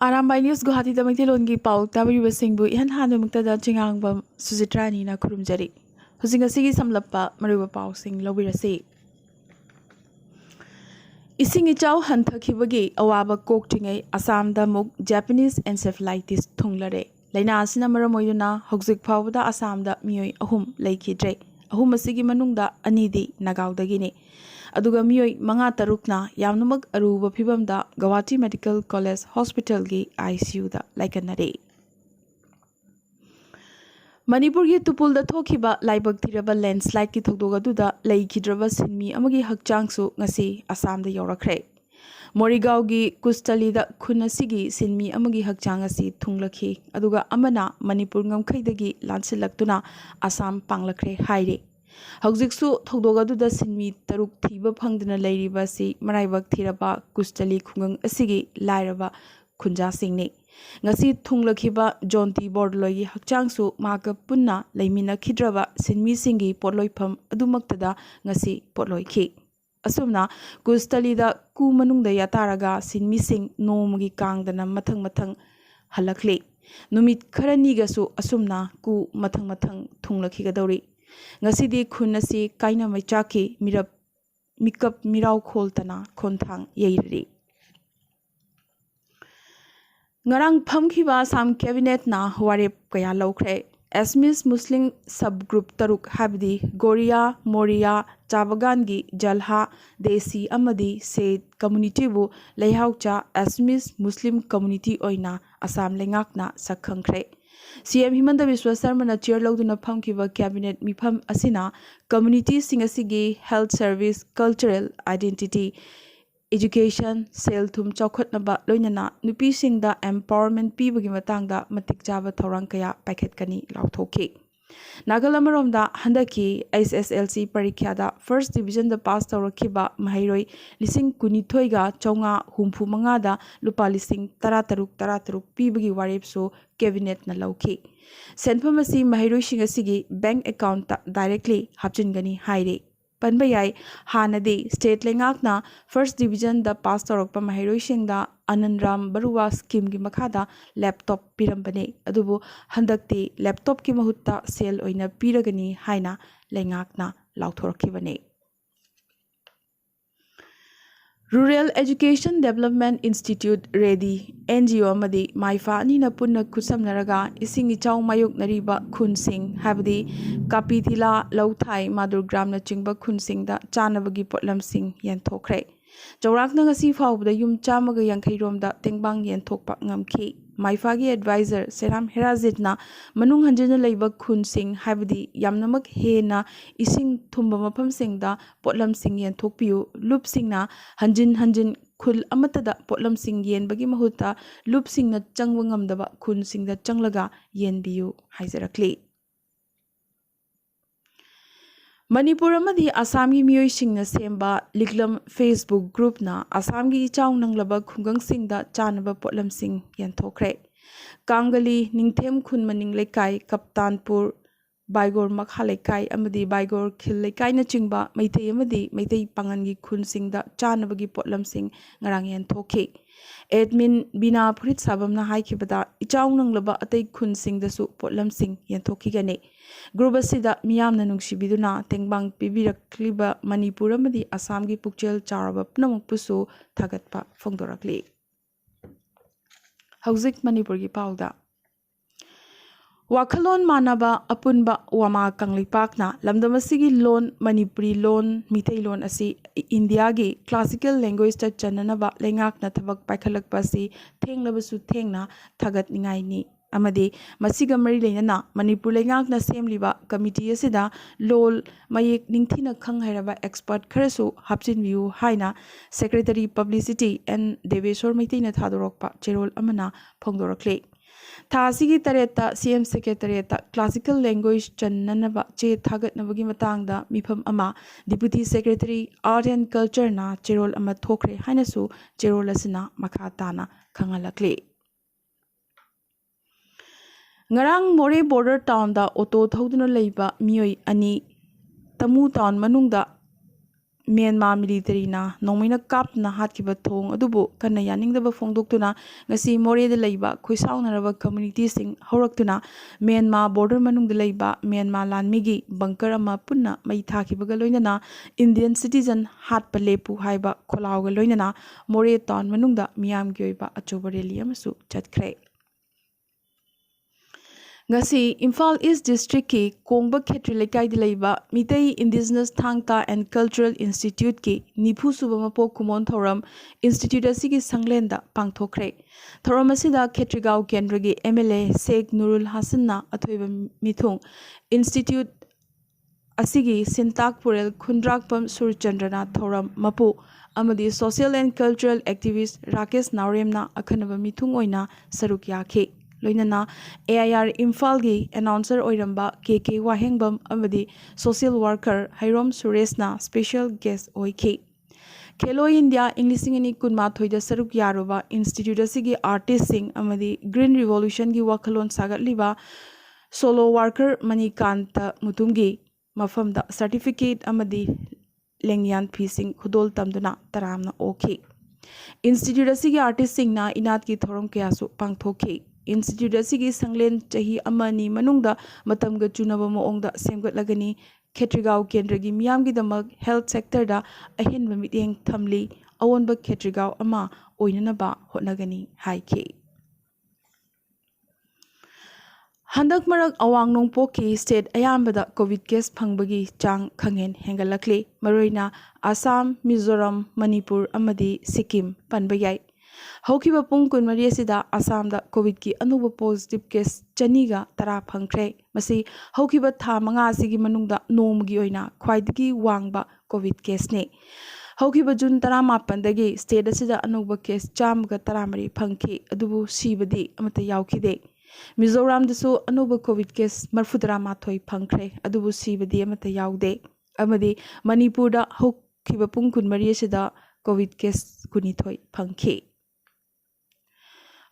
Arambai News Guwahati da Maithelongi pau tabiribasingbu ihan hanumuktada chingangbam Suzitrani na kurumjari. Husingasigi samlappa mariba pausing lobirasi. Ising ichaw hanthakibagi awaba koktingai Assamda muk Japanese encephalitis thunglare. Laina asina maramoyuna hogzik phawda Assamda miyoi ahum laikidre. Ahum asigi manungda anidi nagaudagini. अदुगा मियोई मंगा तरुकना यामनमक अरुब फिबमदा Guwahati medical college hospital की ICU दा लाइकनरे मणिपुर की तुपुल दा थोखिबा लाइबक थिरबा landslide की थोकदोगा दुदा लैखिद्रबा सिनमी अमगी हकचांगसु ngasi Assam दा यौरखरे मोरिगांव की कुस्तली दा खुनसिगी सिनमी अमगी हकचांग असि थुंगलखि अदुगा अमना Manipur ngमखैदगी लांसिलक्तुना Assam पांगलखरे हाइरे हौजिकसु थौदोगादुदा सिनमी तरुक थीबा फंगदना लैरिबासी मराइबक थिरबा कुस्तली खुंगंग असिगी लाइरबा खुंजा सिंगने ngasi thunglakhiba jonti bordloi hakchangsu maka punna leimina khidraba sinmi singi potloipham adumaktada ngasi potloikhi asumna kustali da ku manungda yataraga sinmi sing nomgi kangdana mathang mathang halakhle numit kharani gasu asumna ku mathang mathang thunglakhi gadori ngasidi khunasi kaina maichaki mirap mikap mirau kholtana khonthang yeiri ngarang phamkhiba sam cabinet na warep kaya lokre asmis muslim subgroup taruk habdi goria moria chabagan gi jalha desi amadi said community bu leihaucha asmis muslim community oina asam lengakna sakhangkhre CM Himanta Biswa Sarma na chair lawduna phamkiba cabinet mifam asina community singasigi health service cultural identity education sel thum chawkhatnaba loinana nupi singda empowerment pibagi matangda matik chaba thorang kaya paikhetkani lauthokhi Nagalamaromda handaki SSLC parikya da first division da pass tawrakhiba mahairoi lising kunithoi ga chonga humpu manga da lupa lising tarataruk pibagi warepso cabinet na lauki senpham asi mahairoi singasigi bank account ta directly hapchingani haire panbayai hanade state lengakna first division da pass tawrakpa mahairoi singda Anandram Baruwa scheme gi makhada laptop pirambane adubu handakti laptop ki mahutta sale oina piragani haina lengakna lauthorkibane Rural Education Development Institute Ready NGO amadi maifa ani na punna kusamnaraga isingi chaw mayuk nariba khunsing habdi kapithila lauthai madurgram na chingba khunsing da chanabagi potlamsing yanthokre Jawrakna ngasi fawbda yum chamaga yankhai romda tengbang yanthokpa ngamkhi maifagi advisor Seram Herazitna manung hanjana leiba khunsing habdi yamnamak hena ising thumba maphamsingda potlamsing yanthokpiu lupsingna hanjin khul amatada potlamsing yenbagi mahutta lupsingna changwa ngamdaba khunsingda changlaga yenbiu haizarakli Manipur amadi Assam gi miyoi singna semba liklam Facebook group na Assam gi ichaw nanglaba khungang singda chanaba potlam sing yanthokre Kangali ningthem khun maning lekai Kaptanpur Baigor makha lekai amadi Baigor khil lekai na chingba maitei amadi maitei pangan gi khun singda chanaba gi potlam sing ngarang yanthokhi admin bina phurit sabam na haikibada ichaw nanglaba atei khun singda su potlam sing yanthokhi gane Group asida miyamna nungsibiduna tengbang pibirakliba Manipur amadi Assam gi pukchel charaba pnamukpusu thagatpa phongdorakli Hauzik Manipur gi pauda Wakhalon manaba apunba wama kanglipakna lamdamasigi lon Manipuri lon mithai lon asi India gi classical language ta chananaba lengakna thabak paikhalakpa si thenglabasu thengna thagat ningai ni amadi masiga mari leina Manipur lengakna semliba committee asida lol mayek ningthina khanghairaba expert kharasu hapchin view haina secretary publicity and Deveshwar Maiteina thadorokpa cherol amana phongdorakle Thasigi tareta CM secretary ta classical language channanaba che thagatnabagi matangda mifam ama deputy secretary art and culture na cherol ama thokre haina su cherol asina makha tana khangalakle Ngarang More border town da auto thoduna leiba miyoi ani tamu town manungda Myanmar military na nongmina kap na hat ki ba thong adubu kan yaning da ba phongdoktuna ngasi more de leiba khuisaunaraba community sing horaktuna Myanmar border manung de leiba Myanmar lanmi gi bunker ama punna mai thaki ba loinana Indian citizen hat pa lepu haiba kholaw ga loinana more town manung da miyam gi oiba achoba rally amasu chatkhre ngasi Imphal East District ki Kongba Khetri Lekai di leiba Mitei Indigenous Thangta and Cultural Institute ki Nipu suba mapok kumon thoram Institute asigi sanglenda pangthokre thoram asida Khetrigao Kendra gi MLA Sheikh Nurul Hasan na athoiba mithung Institute asigi Sintak Purel Khundrakpam Surchandrana thoram mapu amadi Social and Cultural Activist Rakesh Nauremna akhanaba mithung oina saruk yakhe loinana AIR Imphal gi announcer oiramba KK Wahengbam amadi social worker Hairom Suresna special guest oikhi Khelo India English ni kunma thoida saruk yaruba institute asigi artist sing amadi green revolution gi wakhalon sagatliba solo worker Manikanta Mutumgi mafamda certificate amadi lengyan phasing khudol tamduna taramna okhi institute asigi artist sing na inat ki thorom kyasu pangthokhi Institute asigi sanglen chahi amani manungda matamga chunaba moongda semgatlagani Khetrigao Kendragi miyamgi damak health sector da ahinba miteng thamli awonba Khetrigao ama oinanaba hotnagani haike Handak marak awang nongpo ki state ayambada COVID case phangbagi chang khangen hengalakle maroina Assam Mizoram Manipur amadi Sikkim panbayai Hokiba pung kun mari asida Assam da COVID ki anuba positive case chaniga tara phangkhre masi hokiba tha manga asigi manungda nomgi oina khwaidagi wangba COVID case ne hokiba June 18 dagi state asida anuba case chamga taramari phangki adubu sibadi amata yaukhide Mizoram dasu anuba COVID case marfudara mathoi phangkhre adubu sibadi amata yaude amadi Manipur da hokiba pung kun mari asida COVID case kunithoi phangki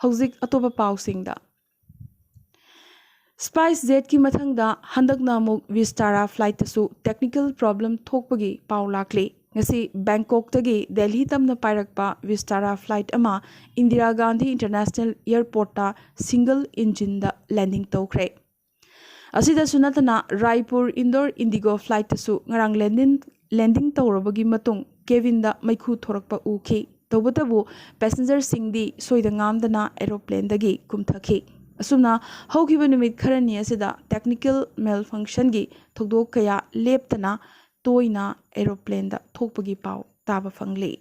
Hauzik atoba pausingda Spice Jet ki mathangda handakna muk Vistara flight tasu technical problem thokpagi paulakle ngasi Bangkok tagi Delhi tamna pairakpa Vistara flight ama Indira Gandhi International Airport ta single engine da landing tawkhre asida sunatana Raipur Indore Indigo flight tasu ngarang landing tawrabagi matung Kevin da maikhu thorakpa ukhi Tobutabu passenger singdi soidangamdana aeroplane dagi kumthakhi asumna hokiba numit kharani asida technical malfunction gi thogdok kaya leptana toina aeroplane da thokpagi pau taba phangli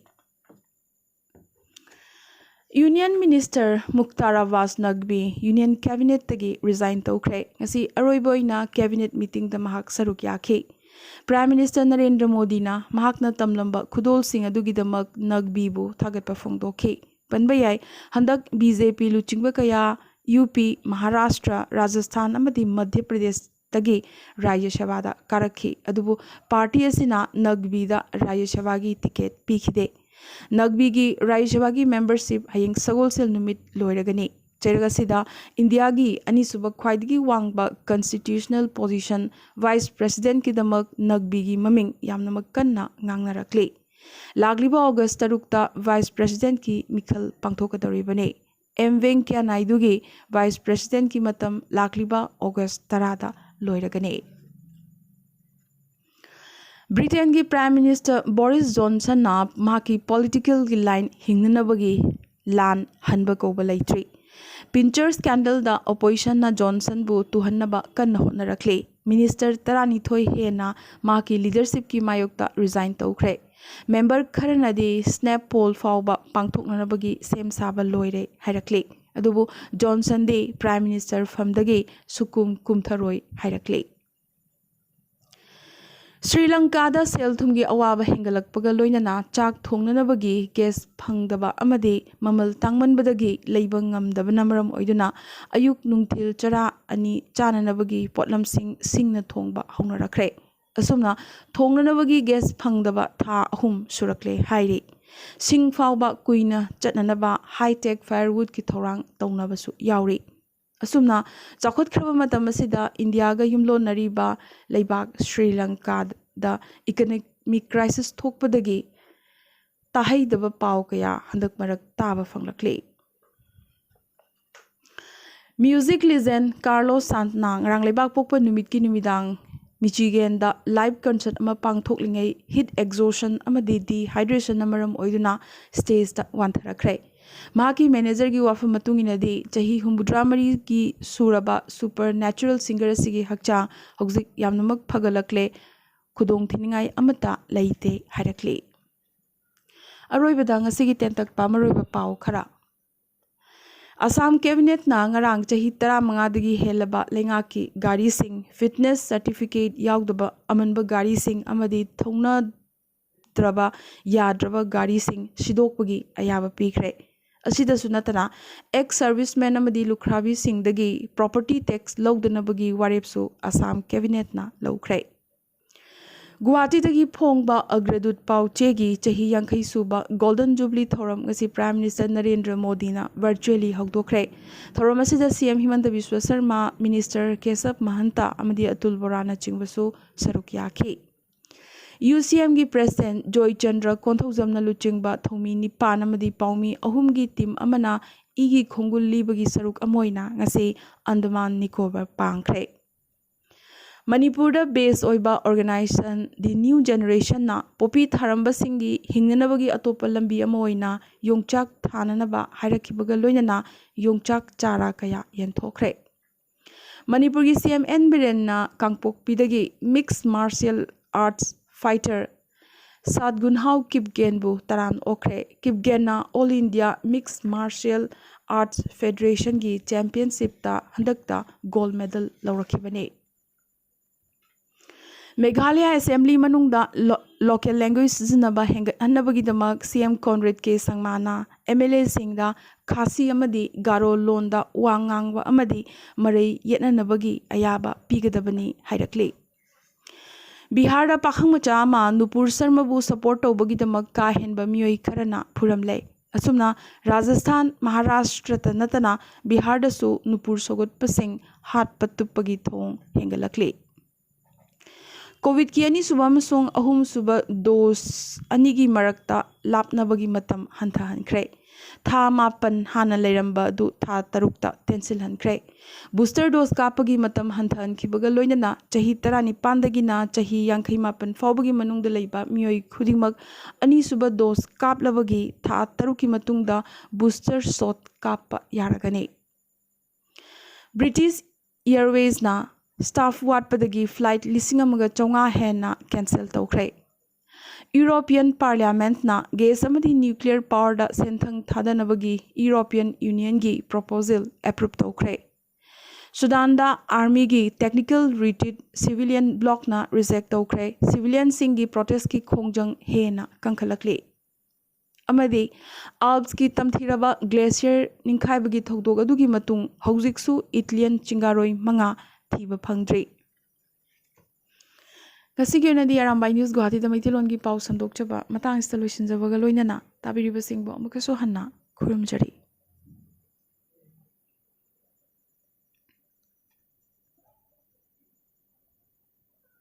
Union Minister Mukhtar Abbas Naqvi Union Cabinet tagi resign tawkhre ngasi aroiboina cabinet meeting da mahak saruk yakhi Prime Minister Narendra Modi na mahakna tamlamba khudol sing adugidamak Naqvi bu thagatpa phongdokhi panbayai handak BJP luchingba kaya UP Maharashtra Rajasthan amadi Madhya Pradesh tagi Rajya Sabha da karakhi adubu party asina Naqvi da Rajya Sabha gi ticket pikhide Naqvi gi Rajya Sabha gi membership hayeng sagol sel numit loiragani Cheragasida India gi anisuba khwaidgi wangba constitutional position vice president ki damak Naqvi gi maming yamnamak kanna ngangnarakle lagliba August tarukta vice president ki mikhal pangthokadoribane M Venkaiah Naidu gi vice president ki matam lagliba August tarada loiragane Britain ki Prime Minister Boris Johnson na maki political gi line hingnabagi lan hanba koba laitri Pincher scandal da opposition na Johnson bu tuhannaba kan honnarakle Minister Tarani thoi hena maki leadership ki mayokta resign tawkhre member kharanadi snap poll fawba pangthoknabagi sem saba loire hairakle adubu Johnson de Prime Minister famdagi sukum kumtharoi hairakle Sri Lanka da selthumgi awaba hengalakpaga loinana chak thongnanabagi gas phangdaba amadi mamal tangmanbadagi leiba ngamdabana maram oiduna ayuk nungthil chara ani chananabagi potlamsing singna thongba hongnarakre asumna thongnanabagi gas phangdaba tha ahum surakle hairi sing fawba kuina chatnanaba high tech firewood ki thorang tawnabasu yauri asumna chakhot khraba matam asida India ga yumlo nariba leibak Sri Lanka da mi crisis thokpadagi tahaidaba paw kaya handak marak taba fanglakle. Music legend Carlos Santana ngarang lebak pokpa numit ki numidang Michigan da live concert ama pangthoklingai heat exhaustion amadi dehydration namaram oiduna stage da wantharakhre. Mahaki manager gi wafam matunginadi chahi 63 ki suraba supernatural singer sigi hakcha hojik yamnamak phagalakle khudong thiningai amata leite hairakle. Aroibada ngasigi tentak pamaroiba paw khara. Assam Cabinet na ngarang chahi 15 dagi helaba lengaki gari sing fitness certificate yaudaba amanba gari sing amadi thongna draba yadraba gari sing sidokpagi ayaba pikre. Asida sunatana ex serviceman amadi lukhrabi sing dagi property tax logdanabagi warepsu Assam Cabinet na lawkhre. Guwahati dagi phongba agradut pau chegi chahi yankai suba golden jubilee thoram ngasi Prime Minister Narendra Modi na virtually hogdokre. Thoram asida CM Himanta Biswa Sharma, Minister Kesab Mahanta amadi Atul Borana chingbasu saruk yaki. UCM gi President Joy Chandra Konthaujamna luchingba thomi nipan amadi paumi ahum gi team amana igi khongul libagi saruk amoina ngasi Andaman Nicobar pangkhre. Manipur based oiba organization the new generation na popi tharamba singgi hingnanabagi atopa lambi ama oina yongchak thananaba hairakibaga loinana yongchak chara kaya yenthokre. Manipur gi CM N Biren na Kangpokpi dagi mixed martial arts fighter Sadgunhau Kipgenbu taran okre. Kipgen na All India Mixed Martial Arts Federation gi championship ta handakta gold medal laurakibane. Meghalaya Assembly manungda local language zinaba hengat hanabagi damak CM Conrad K Sangmana MLA singda Khasi amadi Garo Londa wangangwa amadi Marai yetnanabagi ayaba pigadabani hairakli. Bihar da pakhang macha ma Nupur Sarmabu support tawbagi damak ka henba miyoi kharana phuramle. Asumna Rajasthan Maharashtra tanatana Bihar da su Nupur sogot pasing hat patupagi thong hengalakli. COVID ki ani suba masong ahum suba dos anigi marakta lapnabagi matam hantha hankre. Tha mapan hana leiramba du tha tarukta tensil hankre. Booster dose kapagi matam hantha hankibaga loinana chahi 19 dagi na chahi 58 fawbagi manungda leiba miyoi khudingmak ani suba dose kaplabagi tha taruki matungda booster shot kappa yaragane. British Airways na staff watpadagi flight lisingamaga chonga henna cancel tawkhre. European Parliament na gas amadi nuclear power da senthang thadanabagi European Union gi proposal approve tawkhre. Sudan da army gi technical retreat civilian block na reject tawkhre. Civilian singi protest ki khongjang hena kankhalakli. Amadi Alps ki tamthiraba glacier ningkhaibagi thogdog adugi matung hojiksu Italian chingaroi manga thiba phangdri. Kasigi onadi Arambai News Guwahati da Maitilon gi pau sandok chaba matang ista loisinjabaga loinana tabiriba singbo amakaso hanna khurumjari.